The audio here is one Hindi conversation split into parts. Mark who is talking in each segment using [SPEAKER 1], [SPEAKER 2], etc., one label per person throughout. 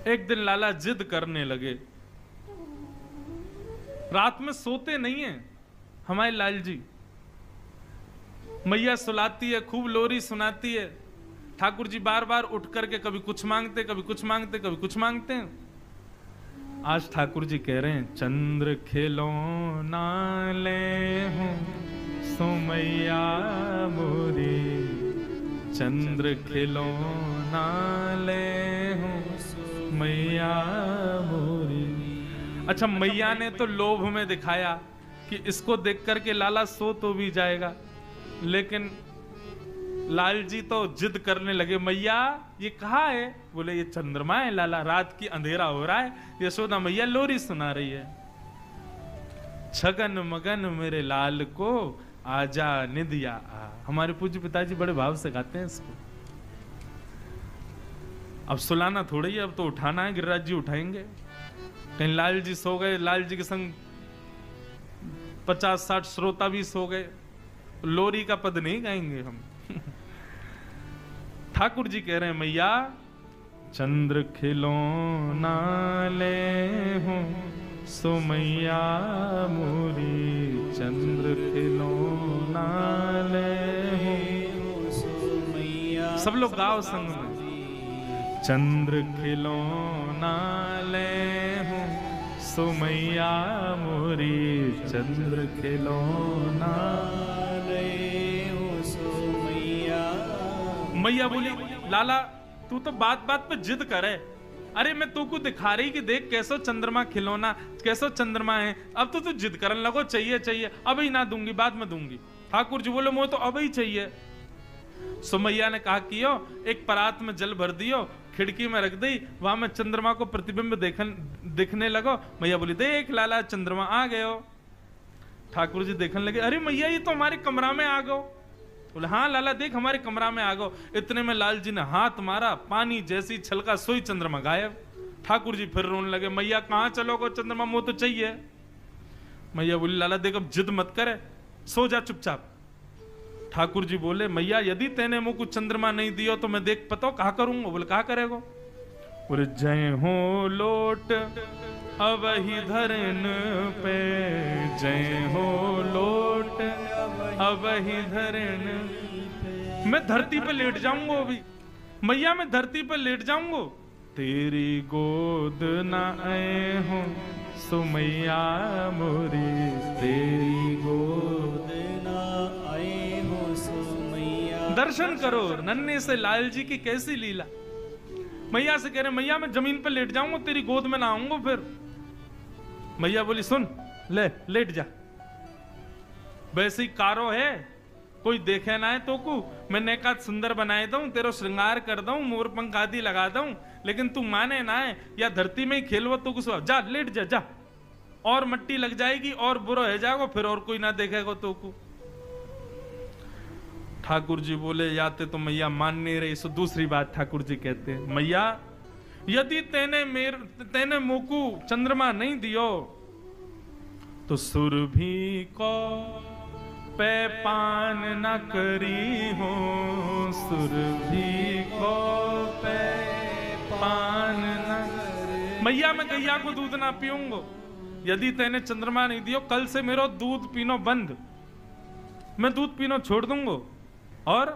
[SPEAKER 1] एक दिन लाला जिद करने लगे। रात में सोते नहीं है हमारे लाल जी। मैया सुलाती है, खूब लोरी सुनाती है। ठाकुर जी बार बार उठ करके कभी कुछ मांगते, कभी कुछ मांगते, कभी कुछ मांगते हैं। आज ठाकुर जी कह रहे हैं, चंद्र खिलौना ले हूं सो मैया मोरी, चंद्र खिलौना ले हूं मैया मोरी। अच्छा, मैया ने तो लोभ में दिखाया कि इसको देख करके लाला सो तो भी जाएगा, लेकिन लाल जी तो जिद करने लगे, मैया ये कहाँ है? बोले ये चंद्रमा है लाला, रात की अंधेरा हो रहा है, यशोदा मैया लोरी सुना रही है। छगन मगन मेरे लाल को आजा निदिया आ। हमारे पूज्य पिताजी बड़े भाव से गाते हैं इसको। अब सुलाना थोड़ी है, अब तो उठाना है। गिरिराज जी उठाएंगे। कहीं लाल जी सो गए, लाल जी के संग 50-60 श्रोता भी सो गए, लोरी का पद नहीं गाएंगे हम। ठाकुर जी कह रहे हैं, मैया चंद्र खिलौना ले हूं सो मैया मोरी, चंद्र खिलौना ले हूं सो मैया। सब लोग गाओ संग में। चंद्र खिलौना ले हूं सो मैया मोरी, चंद्र खिलौना ले हूं सो मैया। मैया बोली, लाला तू तो बात बात पे जिद करे। अरे मैं तू को दिखा रही कि देख कैसो चंद्रमा खिलौना, कैसो चंद्रमा है, अब तो तू जिद करने लगो चाहिए चाहिए। अभी ना दूंगी, बाद में दूंगी। ठाकुर जी बोले, मुझे तो अभी चाहिए। सो मैया ने कहा कि यो एक परात में जल भर दियो, खिड़की में रख दी, वहां में चंद्रमा को प्रतिबिंब दिखने लगो। मैया बोली, देख लाला चंद्रमा आ गए हो। ठाकुर जी देखने लगे, अरे मैया ये तो हमारे कमरा में आ गो। बोले, हाँ लाला देख हमारे कमरा में आ गो। इतने में लाल जी ने हाथ मारा, पानी जैसी छलका, सोई चंद्रमा गायब। ठाकुर जी फिर रोने लगे, मैया कहां चलोगे, चंद्रमा मुंह तो चाहिए। मैया बोली, लाला देख अब जिद मत करे, सो जा चुपचाप। ठाकुर जी बोले, मैया यदि तेने मुझ को चंद्रमा नहीं दियो तो मैं देख पता कहा करूंगा। बोले, कहा करेगो? बोले, जय हो लोट अब ही धरन पे, जय हो लोट अब ही धरन पे। मैं धरती पे लेट जाऊंगा अभी, मैया मैं धरती पे लेट जाऊंगा। तेरी गोद ना आए हो सो मैया मोरी, तेरी गोद ना आए हो सो मैया। दर्शन करो नन्हे से लाल जी की कैसी लीला। मैया से कह रहे, मैया मैं जमीन पे लेट जाऊंगा, तेरी गोद में ना आऊंगा फिर। मैया बोली, सुन ले लेट जा, वैसे ही कारो है, कोई देखे ना है तो को मैं नेकात सुंदर बनाए दूं, तेरो श्रृंगार कर दूं, मोर पंख आदि लगा दूं, लेकिन तू माने ना है, या धरती में ही खेलवो तो कुछ जा, लेट जा जा, और मट्टी लग जाएगी और बुरा हो जाएगा, फिर और कोई ना देखेगा तो को। ठाकुर जी बोले, याते तो मैया मान नहीं रही। सो दूसरी बात ठाकुर जी कहते हैं, मैया यदि तेने मुकु चंद्रमा नहीं दियो तो सुरभि को पे पान न करी हो, सुरभि को पे पान न। मैया मैं गैया को दूध ना पीऊंगा, यदि तेने चंद्रमा नहीं दियो कल से मेरा दूध पीनो बंद, मैं दूध पीनो छोड़ दूंगा। और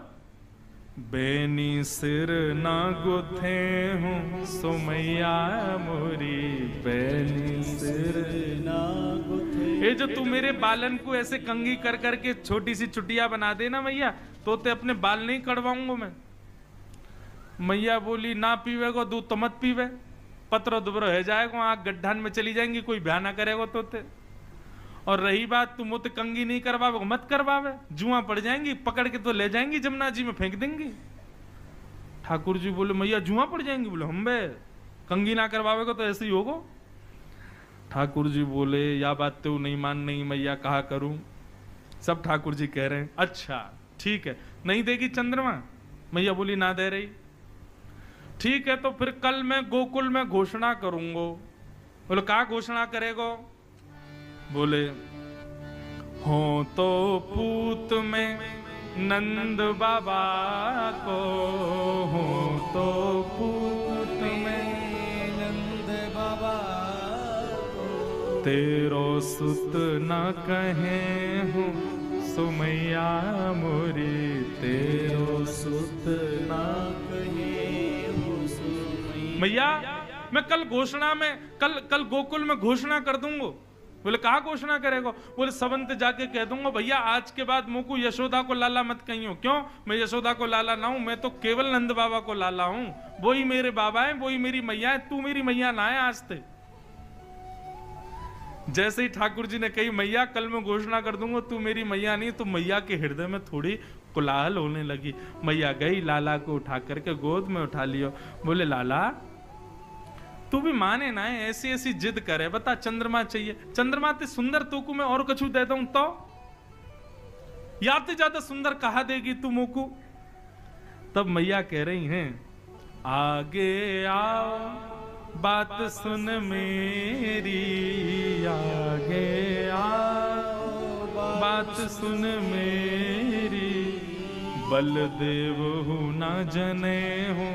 [SPEAKER 1] बेनी सिर ना गुथे हूं सो मैया मोरी, बेनी सिर ना गुथे। ये जो तू मेरे बालन को ऐसे कंगी कर करके छोटी सी चुटिया बना देना मैया, तो ते अपने बाल नहीं कड़वाऊंगा मैं। मैया बोली, ना पीवे को दूध तो मत पीवे, पत्रो दुबरो हो जाएगा, आंख गड्ढान में चली जाएंगी, कोई ब्याह ना करेगा तो ते। और रही बात तू मुझे कंगी नहीं करवावे, मत करवावे, जुआ पड़ जाएंगी, पकड़ के तो ले जाएंगी जमुना जी में फेंक देंगी। ठाकुर जी बोले, मैया जुआ पड़ जाएंगी? बोले, हम बे कंगी ना करवावेगा तो ऐसे ही होगा। ठाकुर जी बोले, या बात तो नहीं मान नहीं मैया, कहा करूं? सब ठाकुर जी कह रहे हैं, अच्छा ठीक है, नहीं देगी चंद्रमा? मैया बोली, ना दे रही। ठीक है, तो फिर कल मैं गोकुल में घोषणा करूंगा। बोले, कहा घोषणा करेगो? बोले, हो तो पूत में नंद बाबा को, हो तो पूत में तेरो सुत न कहे हूँ सुमैया मोरी, तेरो सुत न कहे हूँ सुमैया। मैया मैं कल घोषणा में कल गोकुल में घोषणा कर दूंगा। बोले कहा घोषणा करेगा? बोले सबंत जाके कह दूंगा भैया आज के बाद मुझको यशोदा को लाला मत कहियो। क्यों? मैं यशोदा को लाला ना हूं, मैं तो केवल नंद बाबा को लाला हूं। वो ही मेरे बाबा हैं, वो ही मेरी मैया है, तू मेरी मैया ना है आज से। जैसे ही ठाकुर जी ने कही मैया कल मैं घोषणा कर दूंगा तू मेरी मैया नहीं, तो मैया के हृदय में थोड़ी कोलाहल होने लगी। मैया गई, लाला को उठा करके गोद में उठा लियो। बोले लाला तू भी माने ना है, ऐसी ऐसी जिद करे, बता चंद्रमा चाहिए। चंद्रमा ते सुंदर तोकू मैं और कछु दे दूं तो या ते ज्यादा सुंदर कहा देगी तू मोकू? तब मैया कह रही हैं आगे आओ बात सुन मेरी, आगे आओ बात सुन मेरी, बलदेव हूं ना जने हूं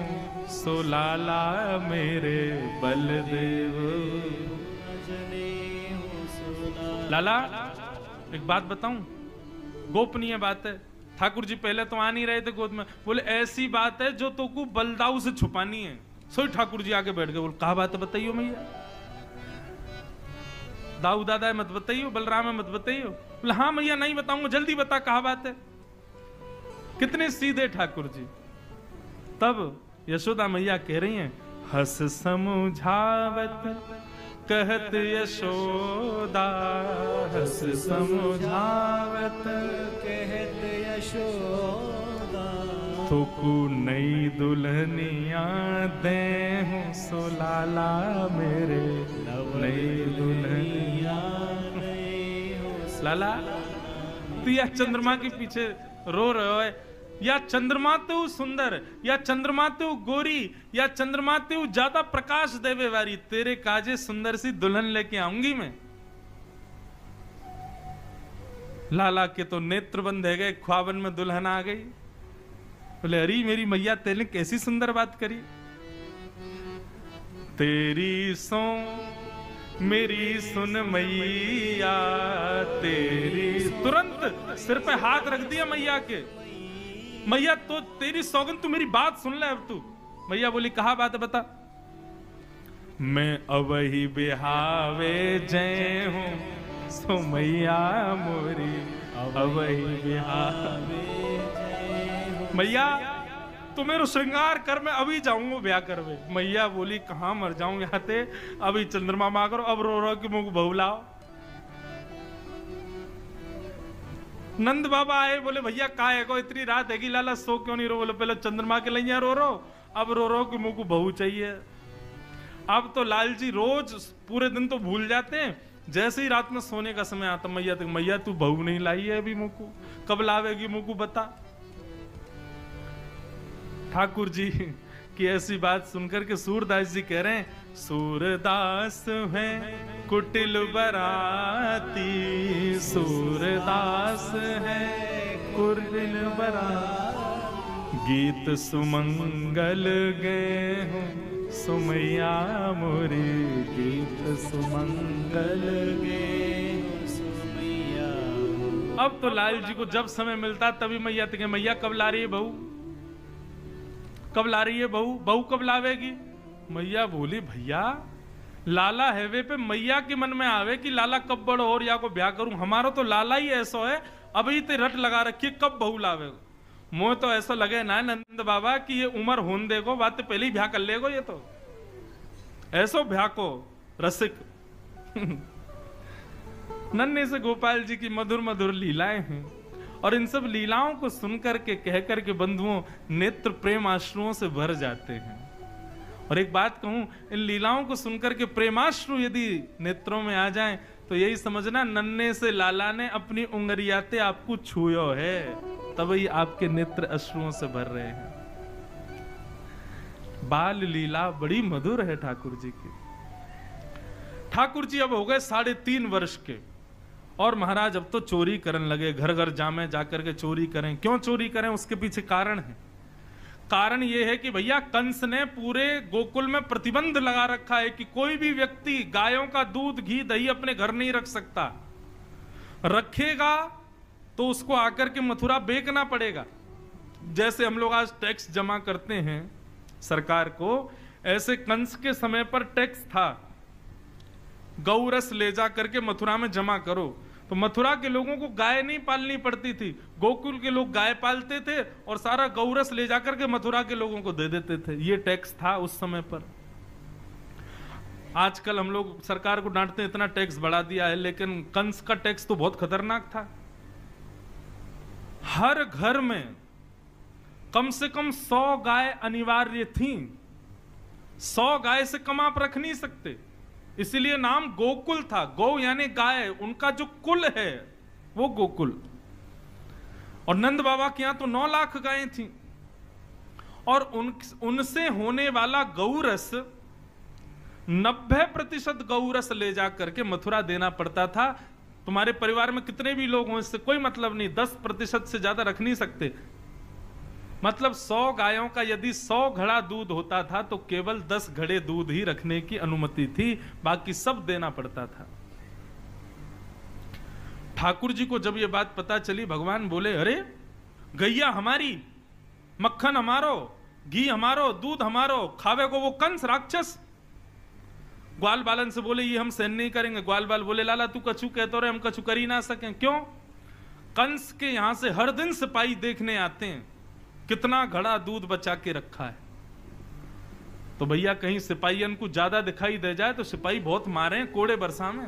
[SPEAKER 1] सो लाला मेरे, बलदेव लाला। एक बात बताऊं, गोपनीय बात है। ठाकुर जी पहले तो आ नहीं रहे थे गोद में। बोले ऐसी बात है जो तो को बलदाऊ से छुपानी है। सोई ठाकुर जी आके बैठ गए। बोले कहा बात है बताइयो मैया। दाऊ दादा है मत बताइयो, बलराम है मत बताइयो। बोले हाँ मैया नहीं बताऊंगा, जल्दी बता कहा बात है। कितने सीधे ठाकुर जी। तब यशोदा मैया कह रही हैं हस समझावत कहत यशोदा, हस समझावत कहत यशोदा, तुकु नई दुल्हनिया दे हूँ सो लाला मेरे, नई दुल्हनिया। लाला तू या चंद्रमा के पीछे रो रहे हो, या चंद्रमा तो सुंदर, या चंद्रमा तो गोरी, या चंद्रमा तो ज्यादा प्रकाश देवे वारी, तेरे काजे सुंदर सी दुल्हन लेके आऊंगी मैं। लाला के तो नेत्र बंद है गए, ख्वाबन में दुल्हन आ गई। बोले अरे मेरी मैया तेने कैसी सुंदर बात करी। तेरी सो मेरी सुन मैया तेरी, तुरंत सिर पे हाथ रख दिया मैया के। मैया तो तेरी सौगन, तू मेरी बात सुन ले अब तू। मैया बोली कहा बात है बता। मैं अवही बिहावे जय हूँ सो मैया मोरी, अवही बिहावे जय हूँ। मैया तू मेरे श्रृंगार कर, मैं अभी जाऊंगा ब्याह करवे। मैया बोली कहां मर जाऊं यहाँ ते, अभी चंद्रमा मां करो, अब रो रो कि मुझे बहू लाओ। नंद बाबा आए, बोले भैया का है को इतनी रात हैगी, लाला सो क्यों नहीं रो? बोले पहले चंद्रमा के लिए रो रो, अब रो रो कि मुझको बहू चाहिए। अब तो लाल जी रोज पूरे दिन तो भूल जाते हैं, जैसे ही रात में सोने का समय आता मैया तक, मैया तू बहू नहीं लाई है अभी, मुझको कब लावेगी मुझको बता। ठाकुर जी की ऐसी बात सुनकर के सूरदास जी कह रहे हैं सूरदास है कुटिल बराती, सूरदास है कुटिल बराती, गीत सुमंगल गए हूँ सुमैया मोरी, गीत सुमंगल गए सुमैया। अब तो लाल जी को जब समय मिलता तभी मैया तक, मैया कब ला रही है बहू, कब ला रही है बहू, बहू कब लावेगी? मैया बोली भैया लाला हैवे पे मैया के मन में आवे कि लाला कब बड़ो और या को ब्याह करूं, हमारा तो लाला ही ऐसा है, अभी ते रट लगा रखी कब बहू लावेगा। मोह तो ऐसा लगे ना नंद बाबा कि ये उम्र होन देगो, बात तो पहले ही ब्याह कर लेगो, ये तो ऐसो ब्याह को रसिक। नन्हे से गोपाल जी की मधुर मधुर लीलाएं हैं, और इन सब लीलाओं को सुनकर के कहकर के बंधुओं नेत्र प्रेम आश्रुओं से भर जाते हैं। और एक बात कहूं, इन लीलाओं को सुनकर के प्रेमाश्रु यदि नेत्रों में आ जाएं तो यही समझना नन्हे से लाला ने अपनी उंगलियाते आपको छुयो है, तभी आपके नेत्र अश्रुओं से भर रहे हैं। बाल लीला बड़ी मधुर है ठाकुर जी की। ठाकुर जी अब हो गए 3.5 वर्ष के, और महाराज अब तो चोरी करने लगे, घर घर जामे जाकर के चोरी करें। क्यों चोरी करें उसके पीछे कारण है। कारण यह है कि भैया कंस ने पूरे गोकुल में प्रतिबंध लगा रखा है कि कोई भी व्यक्ति गायों का दूध, घी, दही अपने घर नहीं रख सकता। रखेगा तो उसको आकर के मथुरा बेचना पड़ेगा। जैसे हम लोग आज टैक्स जमा करते हैं सरकार को, ऐसे कंस के समय पर टैक्स था, गौरस ले जा करके मथुरा में जमा करो। तो मथुरा के लोगों को गाय नहीं पालनी पड़ती थी, गोकुल के लोग गाय पालते थे और सारा गौरस ले जाकर के मथुरा के लोगों को दे देते थे। ये टैक्स था उस समय पर। आजकल हम लोग सरकार को डांटते हैं इतना टैक्स बढ़ा दिया है, लेकिन कंस का टैक्स तो बहुत खतरनाक था। हर घर में कम से कम 100 गाय अनिवार्य थी। 100 गाय से कम आप रख नहीं सकते, इसीलिए नाम गोकुल था। गौ यानी गाय, उनका जो कुल है वो गोकुल। और नंद बाबा के यहां तो 9 लाख गायें थी और उनसे होने वाला गौरस 90% गौरस ले जा करके मथुरा देना पड़ता था। तुम्हारे परिवार में कितने भी लोग हों, इससे कोई मतलब नहीं, 10% से ज्यादा रख नहीं सकते। मतलब 100 गायों का यदि 100 घड़ा दूध होता था तो केवल 10 घड़े दूध ही रखने की अनुमति थी, बाकी सब देना पड़ता था। ठाकुर जी को जब यह बात पता चली, भगवान बोले, अरे गैया हमारी, मक्खन हमारो, घी हमारो, दूध हमारो, खावे को वो कंस राक्षस। ग्वाल बालन से बोले ये हम सहन नहीं करेंगे। ग्वाल बाल बोले, लाला तू कछु कहते रहे, हम कछु कर ही ना सकें। क्यों? कंस के यहां से हर दिन सिपाही देखने आते हैं कितना घड़ा दूध बचा के रखा है। तो भैया कहीं सिपाहियन को ज्यादा दिखाई दे जाए तो सिपाही बहुत मारे कोड़े बरसा में।